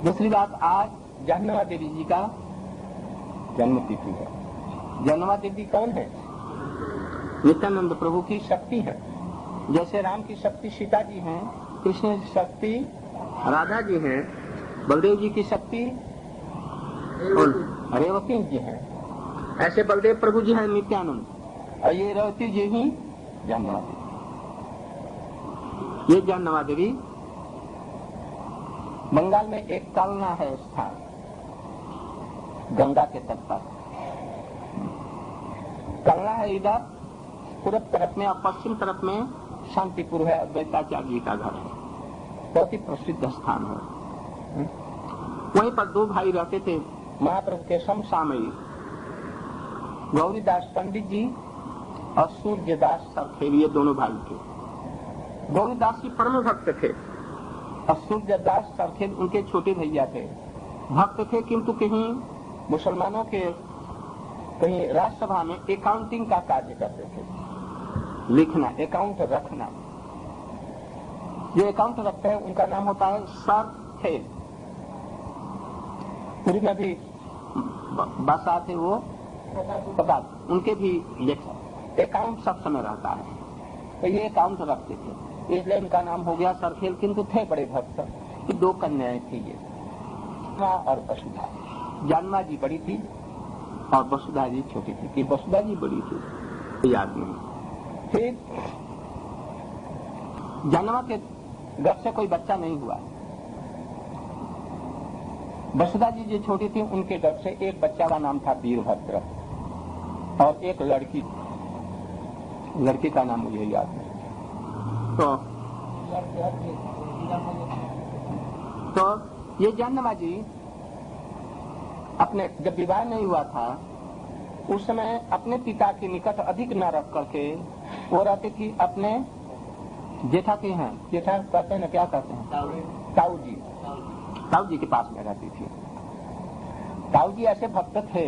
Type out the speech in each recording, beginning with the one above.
दूसरी बात, आज जहन्नवा देवी जी का जन्म तिथि है। जहन्नवा देवी कौन है? नित्यानंद प्रभु की शक्ति है। जैसे राम की शक्ति सीता जी हैं, कृष्ण की शक्ति राधा जी हैं, बलदेव जी की शक्ति रेवती जी हैं, ऐसे बलदेव प्रभु जी हैं नित्यानंद, और ये रेवती जी ही जहन्नवा देवी। ये जहन्नवा देवी बंगाल में एक कलना है स्थान, गंगा के तट पर कलना है। इधर पूरब तरफ में और पश्चिम तरफ में शांतिपुर है, अद्वैताचार्य जी का घर है, बहुत ही प्रसिद्ध स्थान है। वहीं पर दो भाई रहते थे महाप्रभु के समसामयिक, गौरीदास पंडित जी और सूर्यदास सरखेल, ये दोनों भाई थे। गौरीदास जी परम भक्त थे और सूर्यदास सरखेल उनके छोटे भैया थे। भक्त थे किंतु कहीं मुसलमानों के कहीं राज्यसभा में अकाउंटिंग का कार्य करते थे, लिखना, अकाउंट रखना। जो अकाउंट रखते हैं उनका नाम होता है सरखेल। पूरी में भी बसा थे वो पता, उनके भी अकाउंट सब समय रहता है, तो ये अकाउंट रखते थे, इसलिए उनका नाम हो गया सरखेल। किंतु थे बड़े भक्त कि दो कन्याएं थी ये, और वसुधा। जन्मा जी बड़ी थी और वसुधा जी छोटी थी। कि वसुधा जी बड़ी थी याद नहीं। फिर जन्मा के घर से कोई बच्चा नहीं हुआ। वसुधा जी जो छोटी थी उनके घर से एक बच्चा का नाम था वीरभद्र और एक लड़की का नाम मुझे याद नहीं। तो ये जन्मा जी अपने जब विवाह नहीं हुआ था उस समय अपने पिता के निकट अधिक न रख करके वो रहती थी अपने जेठा के हैं, जेठा कहते हैं ना, क्या कहते हैं, ताऊ जी के पास में रहती थी। ताऊ जी ऐसे भक्त थे,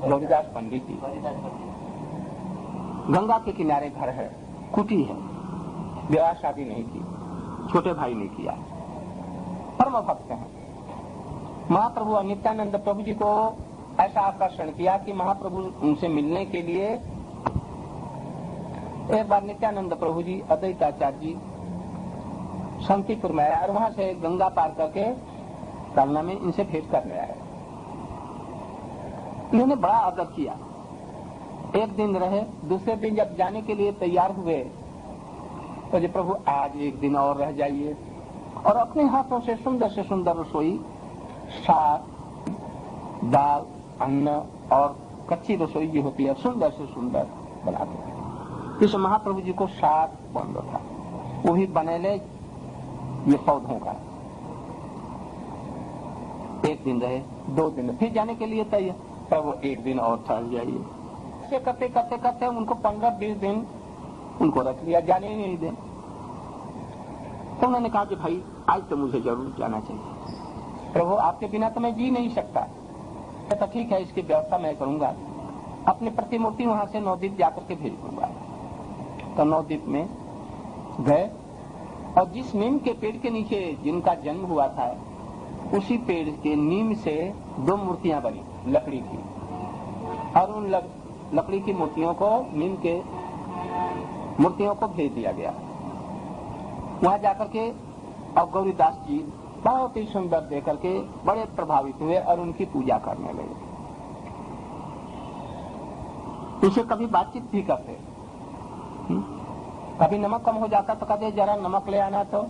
गौरीदास पंडित जी। गंगा के किनारे घर है, कुटी है, विवाह शादी नहीं की, छोटे भाई ने किया, परम भक्त हैं। महाप्रभु और नित्यानंद प्रभु जी को ऐसा आकर्षण किया कि महाप्रभु उनसे मिलने के लिए एक बार नित्यानंद प्रभु जी अद्वैताचार्य जी शांतिपुर में आया और वहां से गंगा पार करके कलना में इनसे भेंट करने आए। इन्होंने बड़ा आदर किया। एक दिन रहे, दूसरे दिन जब जाने के लिए तैयार हुए तो जी प्रभु आज एक दिन और रह जाइए, और अपने हाथों से सुंदर रसोई, साग, दाल, अन्न और कच्ची रसोई जो होती है सुंदर से सुंदर बनाते थे। इस महाप्रभु जी को साग बन था, वो भी बनेले ये पौधों का। एक दिन रहे, दो दिन, फिर जाने के लिए तैयार, प्रभु एक दिन और ठहर जाइए। ऐसे करते उनको 15-20 दिन उनको रख लिया, जाने ही नहीं दे। तो उन्होंने कहा कि भाई आज तो मुझे जरूर जाना चाहिए। प्रभु आपके बिना तो मैं जी नहीं सकता। तो ठीक है, इसकी व्यवस्था मैं करूंगा। अपनी प्रतिमूर्ति वहां से नवद्वीप जाकर के भेज दूंगा। तो नवद्वीप में गए और जिस नीम के पेड़ के नीचे जिनका जन्म हुआ था उसी पेड़ के नीम से 2 मूर्तियां बनी लकड़ी की, और उन लकड़ी की मूर्तियों को, नीम के मूर्तियों को भेज दिया गया। वहां जाकर के और गौरीदास जी बहुत ही सुंदर देकर के बड़े प्रभावित हुए और उनकी पूजा करने लगे। उनसे कभी बातचीत भी करते, कभी नमक कम हो जाता तो कहते जरा नमक ले आना, तो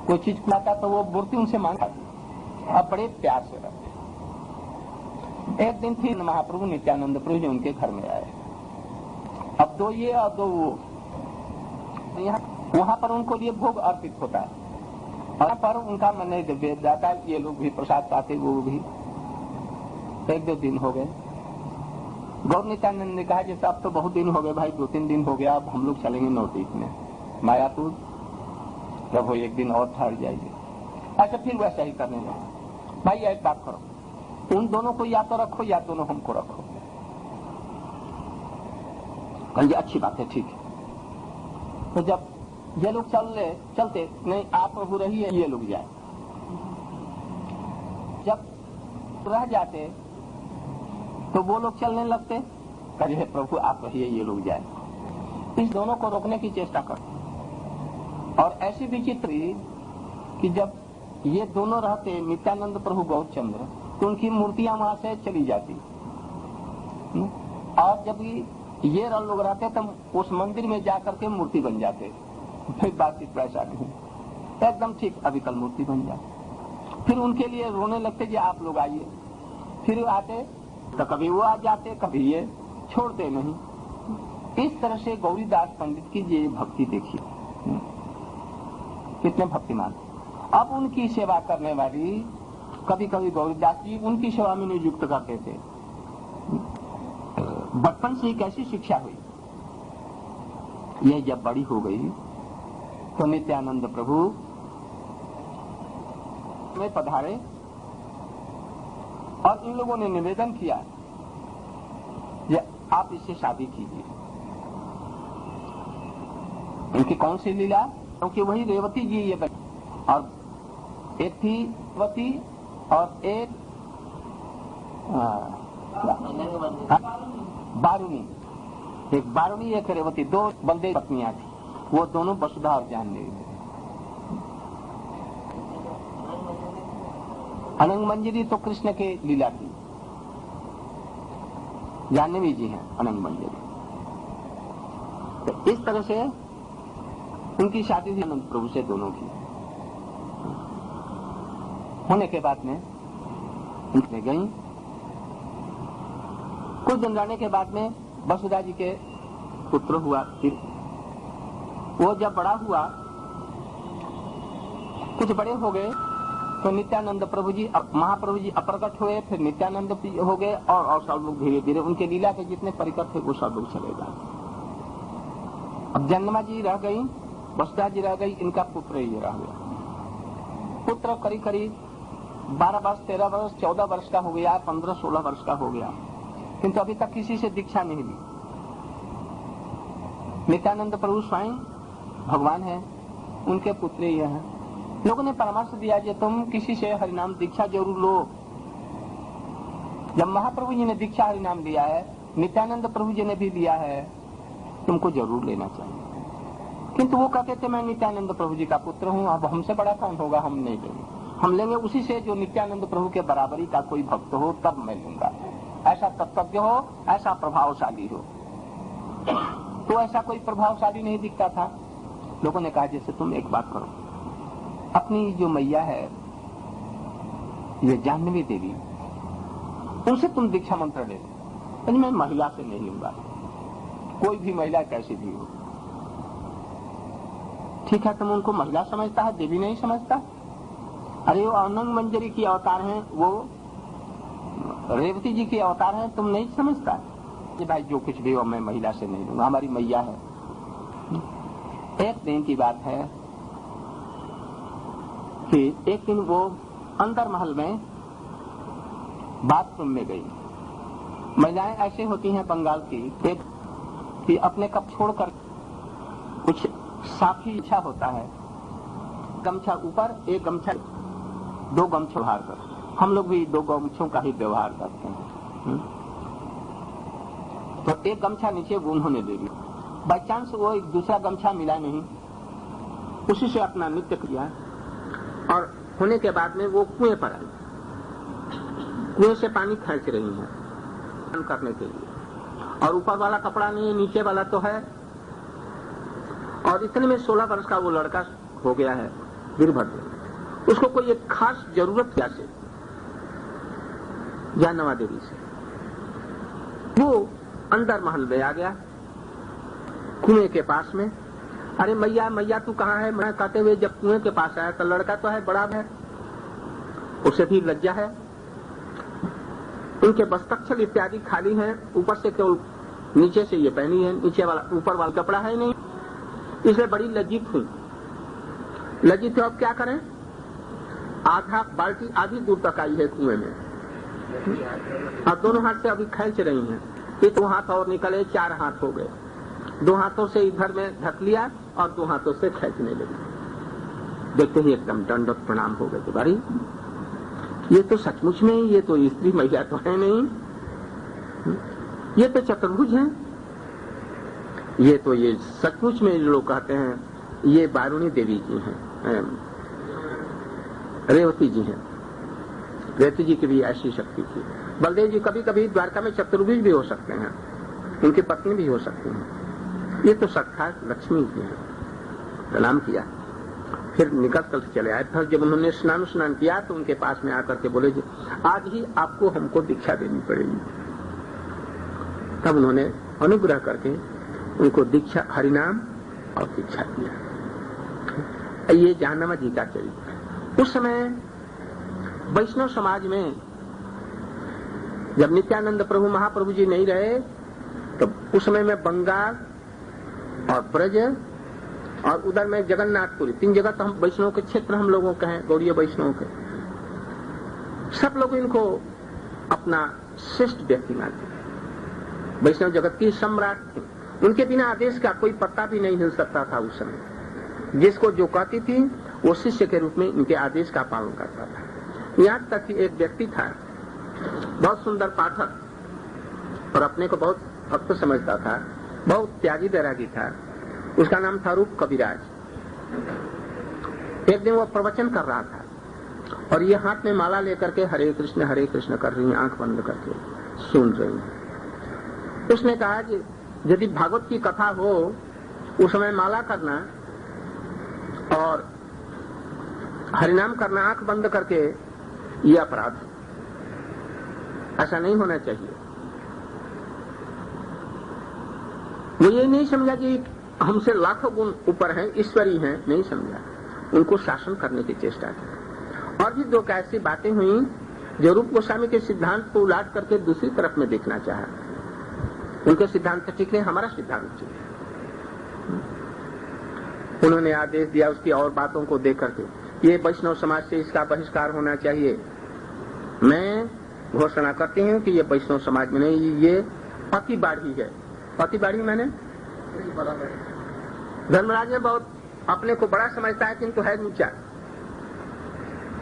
कोई चीज खुलाता तो वो मूर्ति उनसे मांगा, अब बड़े प्यार से रहते। एक दिन फिर महाप्रभु नित्यानंद प्रभु जी उनके घर में आए। अब 2 ये और 2 वो, वहां पर उनको लिए भोग अर्पित होता है, वहां पर उनका मन नहीं भेद जाता, ये लोग भी प्रसाद पाते, वो भी। 1-2 दिन हो गए, गौर नित्यानंद ने कहा जैसे अब तो बहुत दिन हो गए भाई, 2-3 दिन हो गया, अब हम लोग चलेंगे नवद्वीप में, मायापुर। प्रभु एक दिन और ठहर जाइए। अच्छा, फिर वैसा ही करने लगे। भाई एक बात करो, उन दोनों को या तो रखो या दोनों हमको रखो। कहिए अच्छी बात है, ठीक है। तो जब ये लोग चलते नहीं, आप प्रभु रहिए, ये लोग जाए। जब रह जाते तो वो लोग चलने लगते, कहे प्रभु आप रहिए, ये लोग जाए। इस दोनों को रोकने की चेष्टा कर। और ऐसी विचित्र कि जब ये दोनों रहते नित्यानंद प्रभु गौरचंद्र, तो उनकी मूर्तियां वहां से चली जाती। और जब ये लोग रहते तो उस मंदिर में जाकर के मूर्ति बन जाते। फिर बातचीत वैसा नहीं, एकदम ठीक अविकल मूर्ति बन जाती। फिर उनके लिए रोने लगते कि आप लोग आइए। फिर आते तो कभी वो आ जाते, कभी ये छोड़ते नहीं। इस तरह से गौरीदास पंडित की ये भक्ति देखिए, कितने भक्तिमान। अब उनकी सेवा करने वाली कभी कभी गौरीदास जी उनकी सेवा में नियुक्त करते थे। बचपन से ही कैसी शिक्षा हुई, यह जब बड़ी हो गई तो नित्यानंद प्रभु में पधारे और इन लोगों ने निवेदन किया कि आप इससे शादी कीजिए। इनकी कौन सी लीला, क्योंकि वही रेवती जी ये बनी, और एक थी रेवती और एक बारुणी, एक बारुणी एक रेवती, दो बलदेव पत्नियां थी। वो दोनों वसुधा और जाह्नवी थी। अनंग मंजरी तो कृष्ण के लीला थी, जाह्नवी जी हैं अनंग मंजरी। तो इस तरह से उनकी शादी थी अनंत प्रभु से, दोनों की। होने के बाद में उनसे गई। कुछ दिन जाने के बाद में वसुधा जी के पुत्र हुआ। फिर वो जब बड़ा हुआ, कुछ बड़े हो गए, तो नित्यानंद प्रभु जी, महाप्रभु जी अप्रकट हुए। फिर नित्यानंद हो गए और सब लोग धीरे धीरे उनके लीला के जितने परिकर थे वो सब लोग चले गए। अब जन्मा जी रह गई, वसुधा जी रह गई, इनका पुत्र ये रह गया। पुत्र करीब करीब 12 वर्ष, 13 वर्ष, 14 वर्ष का हो गया, 15-16 वर्ष का हो गया, किंतु अभी तक किसी से दीक्षा नहीं ली। नित्यानंद प्रभु स्वयं भगवान है, उनके पुत्र ये हैं। लोगों ने परामर्श दिया कि तुम किसी से हरिनाम दीक्षा जरूर लो। जब महाप्रभु जी ने दीक्षा हरिनाम लिया है, नित्यानंद प्रभु जी ने भी लिया है, तुमको जरूर लेना चाहिए। किंतु वो कहते थे मैं नित्यानंद प्रभु जी का पुत्र हूँ, अब हमसे बड़ा कौन होगा, हम नहीं लेंगे। हम लेंगे उसी से जो नित्यानंद प्रभु के बराबरी का कोई भक्त हो, तब मैं लूंगा। ऐसा तत्वज्ञ हो, ऐसा प्रभावशाली हो। तो ऐसा कोई प्रभावशाली नहीं दिखता था। लोगों ने कहा जैसे तुम एक बात करो, अपनी जो मैया है ये जाह्नवी देवी, उनसे तुम दीक्षा मंत्र ले लो। मैं महिला से नहीं लूंगा, कोई भी महिला कैसी भी हो। ठीक है, तुम उनको महिला समझता है, देवी नहीं समझता। अरे वो अनंग मंजरी की अवतार हैं, वो रेवती जी की अवतार हैं, तुम नहीं समझता। कि भाई जो कुछ भी हो मैं महिला से नहीं लूंगा, हमारी मैया है। एक दिन की बात है कि एक दिन वो अंदर महल में बाथरूम में गई। महिलाएं ऐसे होती हैं बंगाल की, एक कि अपने कप छोड़कर कुछ साफी इच्छा होता है, गमछा ऊपर, एक गमछा, दो गमछे व्यवहार कर। हम लोग भी दो गमछों का ही व्यवहार करते हैं। तो एक गमछा नीचे उन्होंने दे दिया। बाई चांस वो एक दूसरा गमछा मिला नहीं, उसी से अपना नृत्य किया। और होने के बाद में वो कुएं पर आई, कुएं से पानी खींच रही है करने के लिए, और ऊपर वाला कपड़ा नहीं है, नीचे वाला तो है। और इतने में 16 वर्ष का वो लड़का हो गया है, वीरभद्र। उसको कोई एक खास जरूरत क्या से जाह्नवी देवी से, वो अंदर महल में आ गया कुएं के पास में। अरे मैया मैया तू कहाँ है, मैं कहते हुए जब कुएं के पास आया तो लड़का तो है बड़ा है, उसे भी लज्जा है। उनके वस्त्रच्छल इत्यादि खाली हैं, ऊपर से केवल नीचे से ये पहनी है, नीचे वाला ऊपर वाला कपड़ा है नहीं, इसलिए बड़ी लज्जित हुई। लज्जित हो, अब क्या करें। आधा बाल्टी आधी दूर तक आई है कुएं में, और दोनों हाथ से अभी खींच रही हैं। ये 2 हाथ और निकले, 4 हाथ हो गए। 2 हाथों से इधर में ढक लिया और 2 हाथों से खींचने लगी। देखते ही एकदम दंडवत प्रणाम हो गए। तुम्हारी ये तो सचमुच में ये तो स्त्री महिला तो है नहीं, ये तो चतुर्भुज है। ये तो ये सचमुच में लोग कहते हैं ये वारुणी देवी जी हैं, रेवती जी हैं। रेवती जी की भी ऐसी शक्ति थी। बलदेव जी कभी कभी द्वारका में चतुर्भुज भी हो सकते हैं, उनकी पत्नी भी हो सकती हैं। ये तो साक्षात लक्ष्मी जी हैं। प्रणाम किया, फिर निकल कर चले आए। फिर जब उन्होंने स्नान किया तो उनके पास में आकर के बोले जी आज ही आपको हमको दीक्षा देनी पड़ेगी। तब उन्होंने अनुग्रह करके उनको दीक्षा, हरिनाम और दीक्षा दिया। ये जहानामा जी का चरित्र। उस समय वैष्णव समाज में जब नित्यानंद प्रभु महाप्रभु जी नहीं रहे तो उस समय में बंगाल और ब्रज और उधर में जगन्नाथपुरी, 3 जगह तो हम वैष्णव के क्षेत्र हम लोगों के हैं, गौड़ीय वैष्णव के। सब लोग इनको अपना श्रेष्ठ व्यक्ति मानते। वैष्णव जगत की सम्राट थी, उनके बिना आदेश का कोई पत्ता भी नहीं हिल सकता था उस समय। जिसको जो कहती थी वो शिष्य के रूप में इनके आदेश का पालन करता था। यहाँ तक कि एक व्यक्ति था, बहुत सुंदर पाठक और अपने को बहुत भक्त समझता था, बहुत त्यागी बैरागी था। उसका नाम था रूप कविराज। एक दिन वो प्रवचन कर रहा था और ये हाथ में माला लेकर के हरे कृष्ण कर रही हैं, आंख बंद करके सुन रही हैं। उसने कहा कि यदि भागवत की कथा हो उस समय माला करना और हरिनाम करना आंख बंद करके, ये अपराध है, ऐसा नहीं होना चाहिए। वो ये नहीं समझा कि हमसे लाखों गुण ऊपर हैं, ईश्वरी हैं, नहीं समझा। उनको शासन करने की चेष्टा की। और भी 2 ऐसी बातें हुई जो रूप गोस्वामी के सिद्धांत को उलाट करके दूसरी तरफ में देखना चाहा। उनके सिद्धांत ठीक है, हमारा सिद्धांत ठीक है। उन्होंने आदेश दिया उसकी और बातों को देख करके, ये वैष्णव समाज से इसका बहिष्कार होना चाहिए। मैं घोषणा करती हूँ कि ये वैष्णव समाज में नहीं, ये पतिबाड़ी है। पतिबाड़ी मैंने धर्मराज ने बहुत अपने को बड़ा समझता है किंतु है नीचा।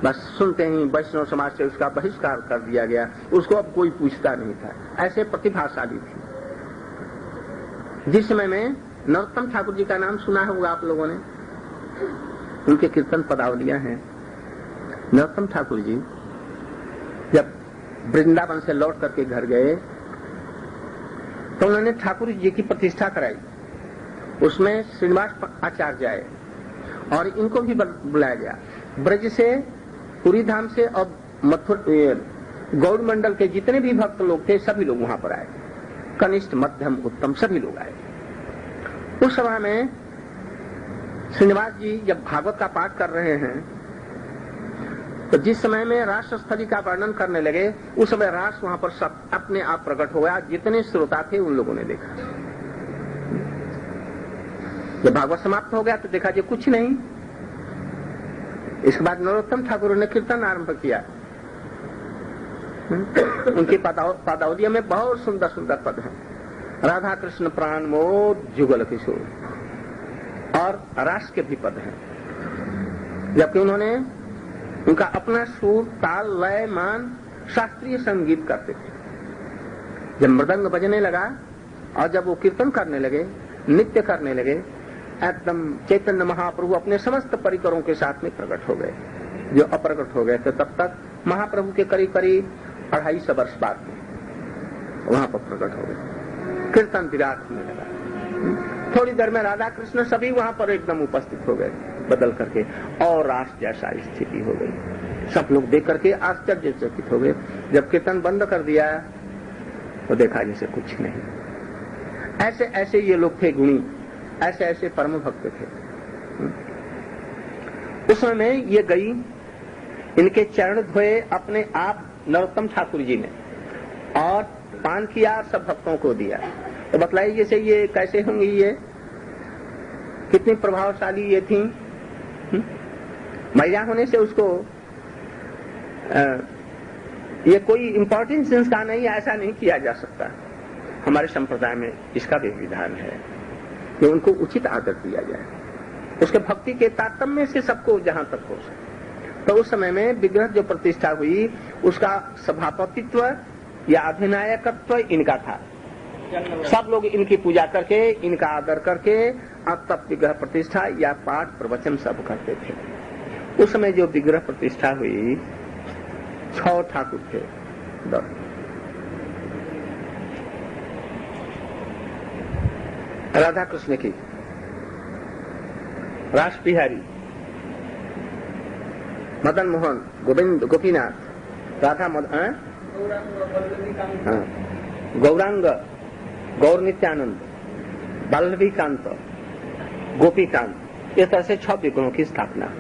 बस सुनते ही वैष्णव समाज से उसका बहिष्कार कर दिया गया। उसको अब कोई पूछता नहीं था, ऐसे प्रतिभाशाली थी। जिस समय में नरोत्तम ठाकुर जी का नाम सुना होगा आप लोगों ने, उनके कीर्तन पदावलियां हैं। नरोत्तम ठाकुर जी जब वृंदावन से लौट करके घर गए तो उन्होंने ठाकुर जी की प्रतिष्ठा कराई। उसमें श्रीनिवास आचार्य आए और इनको भी बुलाया गया। ब्रज से, पुरी धाम से और गौड़ मंडल के जितने भी भक्त लोग थे सभी लोग वहां पर आए। कनिष्ठ, मध्यम, उत्तम सभी लोग आए। उस समय में श्रीनिवास जी जब भागवत का पाठ कर रहे हैं तो जिस समय में रासस्थली का वर्णन करने लगे उस समय रास वहां पर सब अपने आप प्रकट हो गया। जितने श्रोता थे उन लोगों ने देखा। जब भागवत समाप्त हो गया तो देखा जी कुछ नहीं। इसके बाद नरोत्तम ठाकुर ने कीर्तन आरंभ किया। उनकी पदावलियों में बहुत सुंदर सुंदर पद हैं। राधा कृष्ण प्राण मोद जुगल किशोर, और रास के भी पद हैं। जबकि उन्होंने उनका अपना सुर, ताल, लय, मान, शास्त्रीय संगीत करते थे। जब मृदंग बजने लगा और जब वो कीर्तन करने लगे, नृत्य करने लगे, एकदम चैतन्य महाप्रभु अपने समस्त परिकरों के साथ में प्रकट हो गए। जो अप्रकट हो गए थे तब तक महाप्रभु के करीब 250 वर्ष बाद में वहां पर प्रकट हो गए। कीर्तन विराट होने लगा। थोड़ी देर में राधा कृष्ण सभी वहां पर एकदम उपस्थित हो गए बदल करके, और रास जैसा स्थिति हो गई। सब लोग देख करके आश्चर्यचकित हो गए। जब कीर्तन बंद कर दिया तो देखा जैसे कुछ नहीं। ऐसे ऐसे ये लोग थे गुणी, ऐसे ऐसे परम भक्त थे। उस समय में ये गई, इनके चरण धोए अपने आप नरोत्तम ठाकुर जी ने, और पान किया, सब भक्तों को दिया। तो बतलाइए जैसे ये कैसे होंगी, ये कितनी प्रभावशाली ये थी। महिला होने से उसको ये कोई इम्पोर्टेंस का नहीं, ऐसा नहीं किया जा सकता। हमारे संप्रदाय में इसका भी विधान है कि उनको उचित आदर दिया जाए, उसके भक्ति के तारतम्य से सबको जहां तक हो सके। तो उस समय में विग्रह जो प्रतिष्ठा हुई उसका सभापतित्व या अधिनायकत्व इनका था। सब लोग इनकी पूजा करके, इनका आदर करके अब तक विग्रह प्रतिष्ठा या पाठ प्रवचन सब करते थे। उस समय जो विग्रह प्रतिष्ठा हुई 6 ठाकुर थे। राधा कृष्ण की, रास बिहारी, मदन मोहन, गोविंद, गोपीनाथ, राधा मदन, गौरांग, गौर नित्यानंद, वल्लभी कांत, गोपीकांत, इस तरह से 6 विग्रहों की स्थापना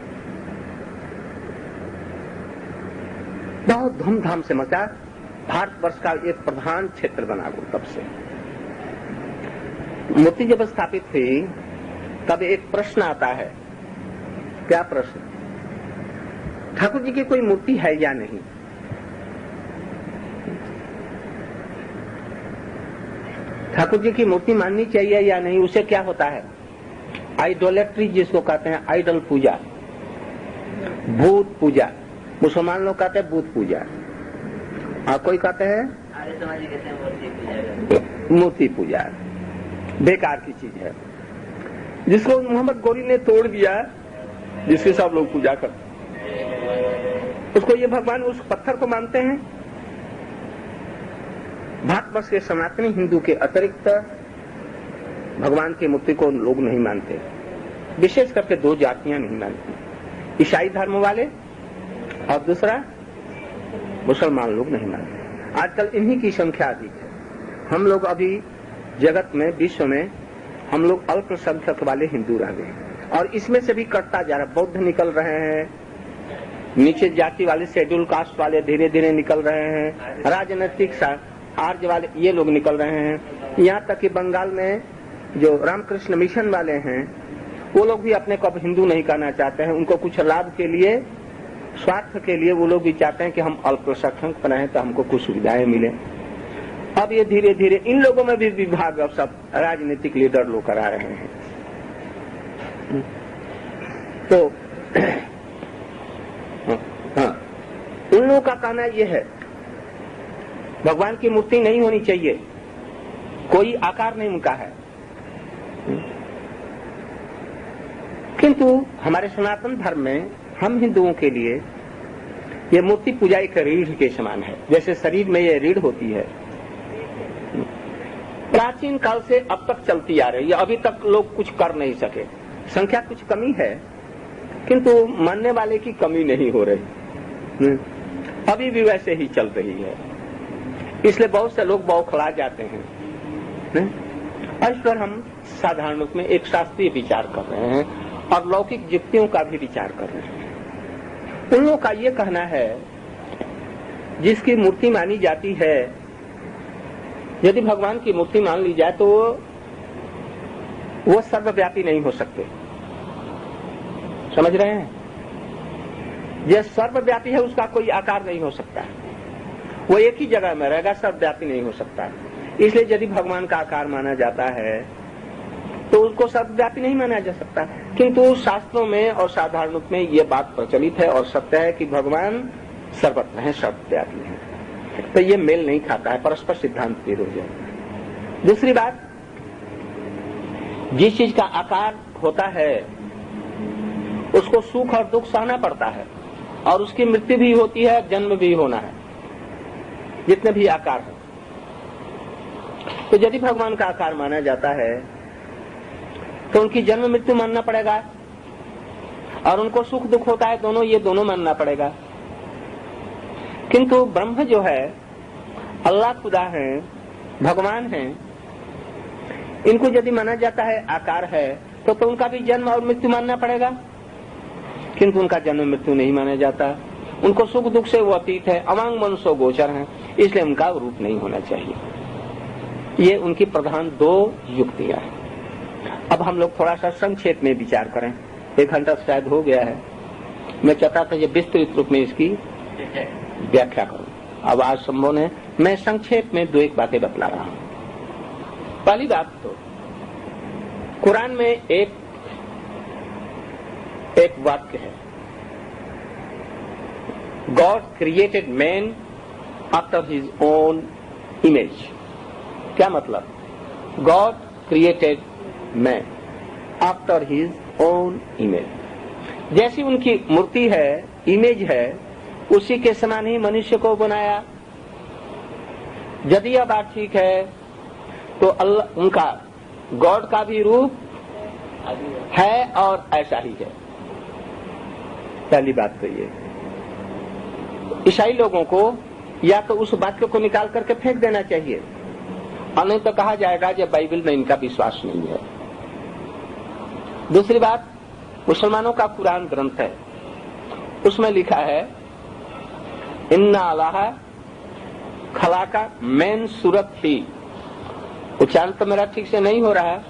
बहुत धूमधाम से मचा। भारतवर्ष का एक प्रधान क्षेत्र बना वो तब से। मूर्ति जब स्थापित हुई तब एक प्रश्न आता है। क्या प्रश्न? ठाकुर जी की कोई मूर्ति है या नहीं? ठाकुर जी की मूर्ति माननी चाहिए या नहीं? उसे क्या होता है? आइडोलेट्री जिसको कहते हैं, आइडल पूजा, भूत पूजा। मुसलमान लोग कहते हैं भूत पूजा, और कोई कहते हैं मूर्ति पूजा। बेकार की चीज है जिसको मोहम्मद गोरी ने तोड़ दिया, जिसकी सब लोग पूजा करते। उसको ये भगवान उस पत्थर को मानते हैं। भारतवर्ष के सनातनी हिंदू के अतिरिक्त भगवान की मूर्ति को लोग नहीं मानते। विशेष करके 2 जातियां नहीं मानती, ईसाई धर्म वाले और दूसरा मुसलमान लोग नहीं मानते। आजकल इन्हीं की संख्या अधिक है। हम लोग अभी जगत में, विश्व में हम लोग अल्पसंख्यक वाले हिंदू रह गए, और इसमें से भी कटता जा रहा। बौद्ध निकल रहे हैं, नीचे जाति वाले, शेड्यूल कास्ट वाले धीरे धीरे निकल रहे हैं, राजनीतिक आर्य वाले ये लोग निकल रहे हैं। यहाँ तक कि बंगाल में जो रामकृष्ण मिशन वाले हैं वो लोग भी अपने को अब हिंदू नहीं कहना चाहते हैं। उनको कुछ लाभ के लिए, स्वार्थ के लिए वो लोग भी चाहते हैं कि हम अल्पसंख्यक बनाए तो हमको कुछ सुविधाएं मिले। अब ये धीरे धीरे इन लोगों में भी विभाग अब सब राजनीतिक लीडर लोग करा रहे हैं। तो हाँ, उन लोगों का कहना यह है भगवान की मूर्ति नहीं होनी चाहिए, कोई आकार नहीं उनका है। किंतु हमारे सनातन धर्म में हम हिंदुओं के लिए ये मूर्ति पूजा एक रीढ़ के समान है। जैसे शरीर में ये रीढ़ होती है, प्राचीन काल से अब तक चलती आ रही है। अभी तक लोग कुछ कर नहीं सके। संख्या कुछ कमी है किंतु मानने वाले की कमी नहीं हो रही, अभी भी वैसे ही चल रही है। इसलिए बहुत से लोग बौखला जाते हैं। और इस पर हम साधारण रूप में एक शास्त्रीय विचार कर रहे हैं और लौकिक युक्तियों का भी विचार कर रहे हैं। उन लोगों का ये कहना है जिसकी मूर्ति मानी जाती है, यदि भगवान की मूर्ति मान ली जाए तो वो सर्वव्यापी नहीं हो सकते। समझ रहे हैं? यह सर्वव्यापी है, उसका कोई आकार नहीं हो सकता। वो एक ही जगह में रहेगा, सर्वव्यापी नहीं हो सकता। इसलिए यदि भगवान का आकार माना जाता है तो उसको सर्वव्यापी नहीं माना जा सकता। किंतु शास्त्रों में और साधारण रूप में ये बात प्रचलित है और सत्य है कि भगवान सर्वत्र है, सर्वव्यापी है। तो ये मेल नहीं खाता है, परस्पर सिद्धांत विरोध है। दूसरी बात, जिस चीज का आकार होता है उसको सुख और दुख सहना पड़ता है, और उसकी मृत्यु भी होती है, जन्म भी होना है, जितने भी आकार है। तो यदि भगवान का आकार माना जाता है तो उनकी जन्म मृत्यु मानना पड़ेगा, और उनको सुख दुख होता है दोनों, ये दोनों मानना पड़ेगा। किंतु ब्रह्म जो है, अल्लाह खुदा है, भगवान है, इनको यदि माना जाता है आकार है तो उनका भी जन्म और मृत्यु मानना पड़ेगा। किंतु उनका जन्म मृत्यु नहीं माना जाता। उनको सुख दुख से वो अतीत है, अवांग मनसो गोचर है, इसलिए उनका रूप नहीं होना चाहिए। ये उनकी प्रधान 2 युक्तियां हैं। अब हम लोग थोड़ा सा संक्षेप में विचार करें। 1 घंटा शायद हो गया है। मैं चाहता था ये विस्तृत रूप में इसकी व्याख्या करूं। अब आज संभव है, मैं संक्षेप में 2-1 बातें बतला रहा हूं। पहली बात तो कुरान में एक वाक्य है, God created man after his own image. क्या मतलब? God created man after his own image. जैसी उनकी मूर्ति है, इमेज है, उसी के समान ही मनुष्य को बनाया। यदि यह बात ठीक है तो अल्लाह उनका गॉड का भी रूप है और ऐसा ही है। पहली बात तो ये। ईसाई लोगों को या तो उस वाक्य को निकाल करके फेंक देना चाहिए और नहीं तो कहा जाएगा कि बाइबल में इनका विश्वास नहीं है। दूसरी बात, मुसलमानों का कुरान ग्रंथ है, उसमें लिखा है इन्ना अल्लाह खला का मैन सूरत ही। उच्चारण तो मेरा ठीक से नहीं हो रहा है,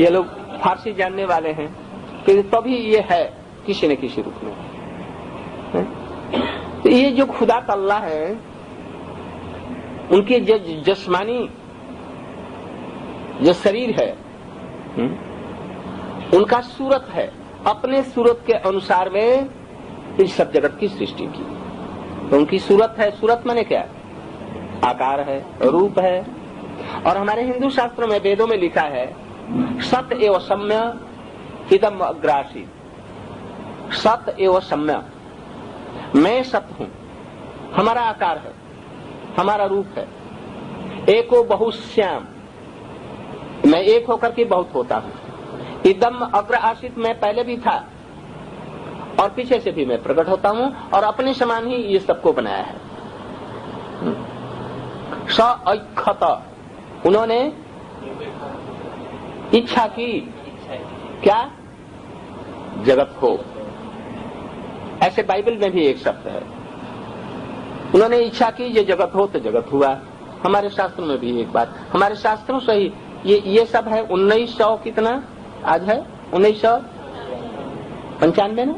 ये लोग फारसी जानने वाले हैं कि तभी ये है किसी न किसी रूप में। तो ये जो खुदा अल्लाह है, उनके जिस्मानी जो शरीर है, उनका सूरत है, अपने सूरत के अनुसार में इस सब जगत की सृष्टि की। तो उनकी सूरत है, सूरत माने क्या? आकार है, रूप है। और हमारे हिंदू शास्त्रों में, वेदों में लिखा है सत एवं सम्य इदम अग्रासी। सत एवं सम्य, मैं सत्य हूं, हमारा आकार है, हमारा रूप है। एको बहुश्याम, मैं एक होकर के बहुत होता हूं। इदम अग्र आशित, मैं पहले भी था और पीछे से भी मैं प्रकट होता हूं और अपने समान ही ये सबको बनाया है। स ऐखत, उन्होंने इच्छा की क्या? जगत हो। ऐसे बाइबल में भी एक शब्द है, उन्होंने इच्छा की ये जगत हो तो जगत हुआ। हमारे शास्त्रों में भी एक बात, हमारे शास्त्रों से ही ये सब है। 1900 कितना आज है? 1995 ना,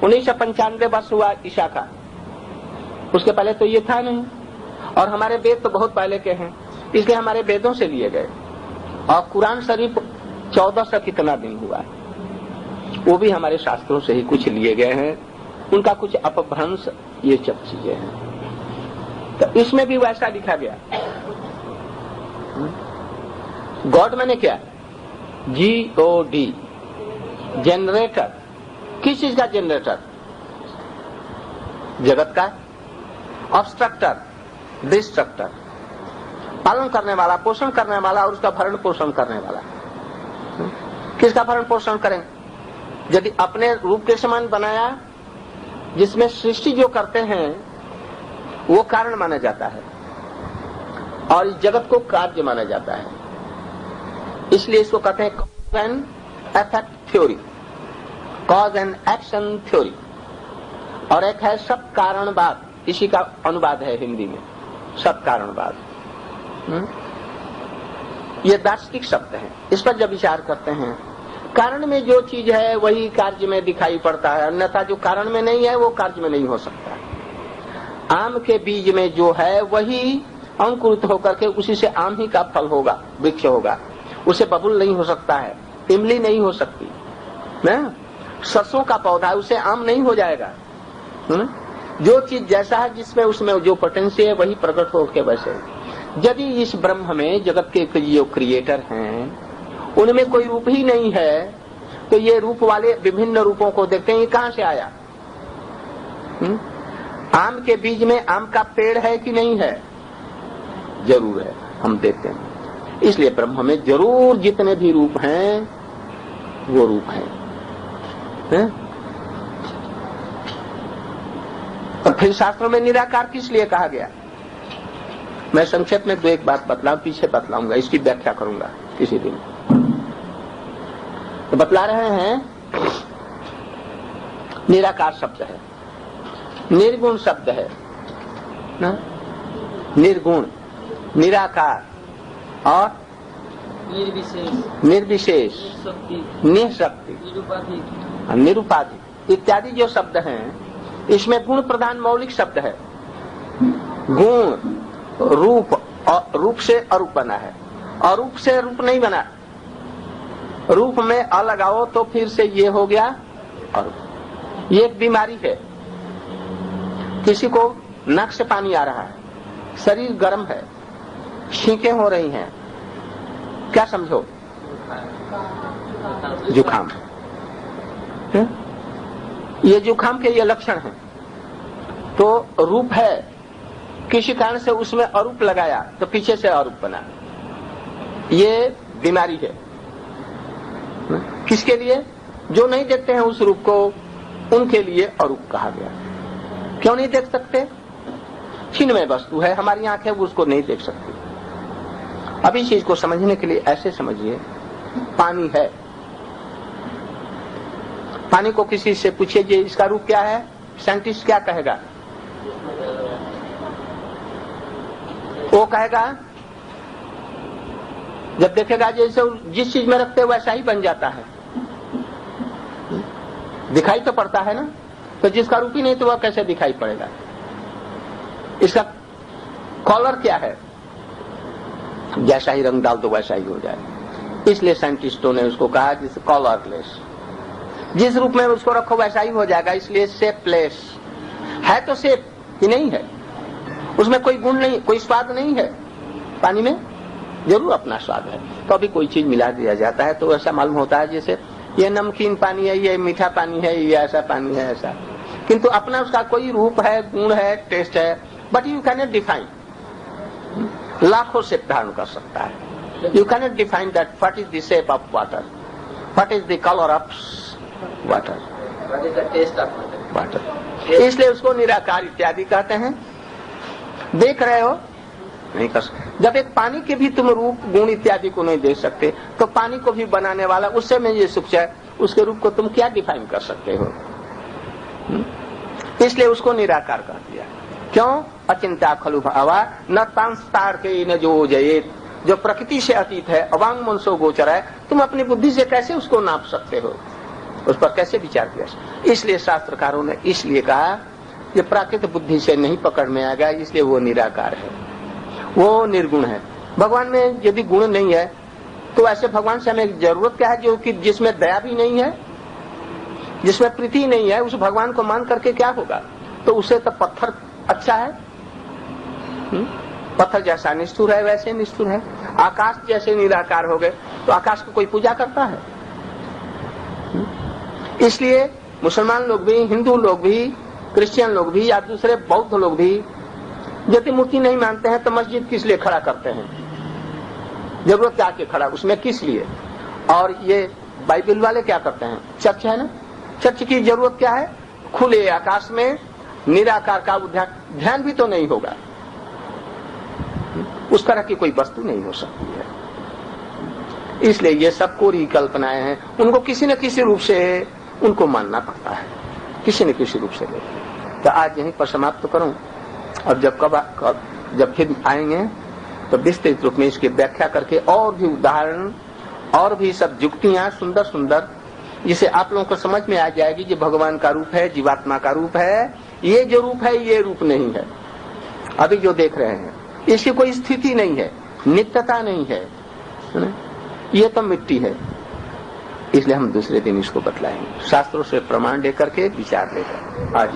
1995 वर्ष हुआ ईसा का। उसके पहले तो ये था नहीं। और हमारे वेद तो बहुत पहले के हैं, इसलिए हमारे वेदों से लिए गए। और कुरान शरीफ 1400 कितना दिन हुआ, वो भी हमारे शास्त्रों से ही कुछ लिए गए हैं। उनका कुछ अपभ्रंश, ये सब चीजें हैं। तो इसमें भी वैसा लिखा गया। गॉड मैंने क्या? GOD, generator. किस चीज का जनरेटर? जगत का। ऑब्स्ट्रक्टर, डिस्ट्रक्टर, पालन करने वाला, पोषण करने वाला और उसका भरण पोषण करने वाला। किसका भरण पोषण करें? यदि अपने रूप के समान बनाया, जिसमें सृष्टि जो करते हैं वो कारण माना जाता है और इस जगत को कार्य माना जाता है। इसलिए इसको कहते हैं cause and effect theory, cause and action theory. और एक है सब कारणवाद, इसी का अनुवाद है हिंदी में, सब कारणवाद। ये दार्शनिक शब्द है। इस पर जब विचार करते हैं, कारण में जो चीज है वही कार्य में दिखाई पड़ता है, अन्यथा जो कारण में नहीं है वो कार्य में नहीं हो सकता। आम के बीज में जो है वही अंकुरित होकर के उसी से आम ही का फल होगा, वृक्ष होगा। उसे बबूल नहीं हो सकता है, इमली नहीं हो सकती ना, सरसों का पौधा उसे आम नहीं हो जाएगा। जो चीज जैसा है, जिसमें उसमें जो पोटेंशियल है वही प्रकट होकर वैसे। यदि इस ब्रह्म में जगत के जो क्रिएटर हैं उनमें कोई रूप ही नहीं है, तो ये रूप वाले विभिन्न रूपों को देखते हैं, ये कहां से आया? आम के बीज में आम का पेड़ है कि नहीं है? जरूर है, हम देखते हैं। इसलिए ब्रह्म में जरूर जितने भी रूप हैं वो रूप हैं। और फिर शास्त्रों में निराकार किस लिए कहा गया? मैं संक्षेप में दो एक बात बतलाऊं, पीछे बतलाऊंगा, इसकी व्याख्या करूंगा किसी दिन। तो बतला रहे हैं, निराकार शब्द है, निर्गुण शब्द है ना? निर्गुण, निराकार और निर्विशेष, निःशक्ति, निरुपाधिक इत्यादि जो शब्द हैं, इसमें गुण प्रधान मौलिक शब्द है। गुण, रूप, और रूप से अरूप बना है, अरूप से रूप नहीं बना। रूप में अ लगाओ तो फिर से ये हो गया अरूप। ये एक बीमारी है। किसी को नाक से पानी आ रहा है, शरीर गर्म है, छींकें हो रही हैं, क्या समझो? जुकाम है। ये जुकाम के ये लक्षण हैं। तो रूप है, किसी कारण से उसमें अरूप लगाया तो पीछे से अरूप बना, ये बीमारी है। किसके लिए? जो नहीं देखते हैं उस रूप को, उनके लिए अरूप कहा गया। क्यों नहीं देख सकते? छिन्मय वस्तु है, हमारी आंखें उसको नहीं देख सकती। अब इस चीज को समझने के लिए ऐसे समझिए, पानी है, पानी को किसी से पूछिए जी इसका रूप क्या है, साइंटिस्ट क्या कहेगा? वो कहेगा, जब देखेगा जैसे जिस चीज में रखते वैसा ही बन जाता है, दिखाई तो पड़ता है ना। तो जिसका रूप ही नहीं तो वह कैसे दिखाई पड़ेगा? इसका कलर क्या है? जैसा ही रंग डाल दो वैसा ही हो जाए। इसलिए साइंटिस्टों ने उसको कहा जिस कलरलेस, जिस रूप में उसको रखो वैसा ही हो जाएगा। इसलिए शेपलेस है, तो शेप ही नहीं है, उसमें कोई गुण नहीं, कोई स्वाद नहीं है। पानी में जरूर अपना स्वाद है, तो अभी कोई चीज मिला दिया जाता है तो ऐसा मालूम होता है जैसे ये नमकीन पानी है, ये मीठा पानी है, ये ऐसा पानी है, ऐसा। किंतु अपना उसका कोई रूप है, गुण है, टेस्ट है, but you can not define. लाखों शेप धारण कर सकता है। You can not define that what is the shape of water, what is the colour of water, what is the taste of water. इसलिए उसको निराकार इत्यादि कहते हैं। देख रहे हो, नहीं कर सकते। जब एक पानी के भी तुम रूप गुण इत्यादि को नहीं देख सकते, तो पानी को भी बनाने वाला उससे में ये सुख है, उसके रूप को तुम क्या डिफाइन कर सकते हो? इसलिए उसको निराकार कर दिया। क्यों? अचिंत्या खलु भावा न तांस्तार के न जो जयेत, जो प्रकृति से अतीत है, अवांग मनसो गोचर है, तुम अपनी बुद्धि से कैसे उसको नाप सकते हो, उस पर कैसे विचार किया? इसलिए शास्त्रकारों ने इसलिए कहा ये प्राकृतिक बुद्धि से नहीं पकड़ में आएगा, इसलिए वो निराकार है, वो निर्गुण है। भगवान में यदि गुण नहीं है तो ऐसे भगवान से हमें जरूरत क्या है जो कि जिसमें दया भी नहीं है, जिसमें प्रीति नहीं है, उस भगवान को मान करके क्या होगा? तो उसे तो पत्थर अच्छा है, पत्थर जैसा निष्ठुर है वैसे निष्ठुर है। आकाश जैसे निराकार हो गए तो आकाश को कोई पूजा करता है? इसलिए मुसलमान लोग भी, हिंदू लोग भी, क्रिश्चियन लोग भी या दूसरे बौद्ध लोग भी यदि मूर्ति नहीं मानते हैं तो मस्जिद किस लिए खड़ा करते हैं? जरूरत क्या के खड़ा, उसमें किस लिए? और ये बाइबल वाले क्या करते हैं? चर्च है ना, चर्च की जरूरत क्या है? खुले आकाश में निराकार का ध्यान भी तो नहीं होगा, उस तरह की कोई वस्तु नहीं हो सकती है। इसलिए ये सब कोरी कल्पनाएं हैं, उनको किसी न किसी रूप से उनको मानना पड़ता है, किसी न किसी रूप से। तो आज यहीं पर समाप्त करूं, और जब फिर आएंगे तो विस्तृत रूप में इसकी व्याख्या करके और भी उदाहरण और भी सब युक्तियां सुंदर सुंदर, जिसे आप लोगों को समझ में आ जाएगी कि भगवान का रूप है, जीवात्मा का रूप है, ये जो रूप है ये रूप नहीं है। अभी जो देख रहे हैं इसकी कोई स्थिति नहीं है, नित्यता नहीं है, ये तो मिट्टी है। इसलिए हम दूसरे दिन इसको बतलाएंगे, शास्त्रों से प्रमाण लेकर के, विचार लेकर। आज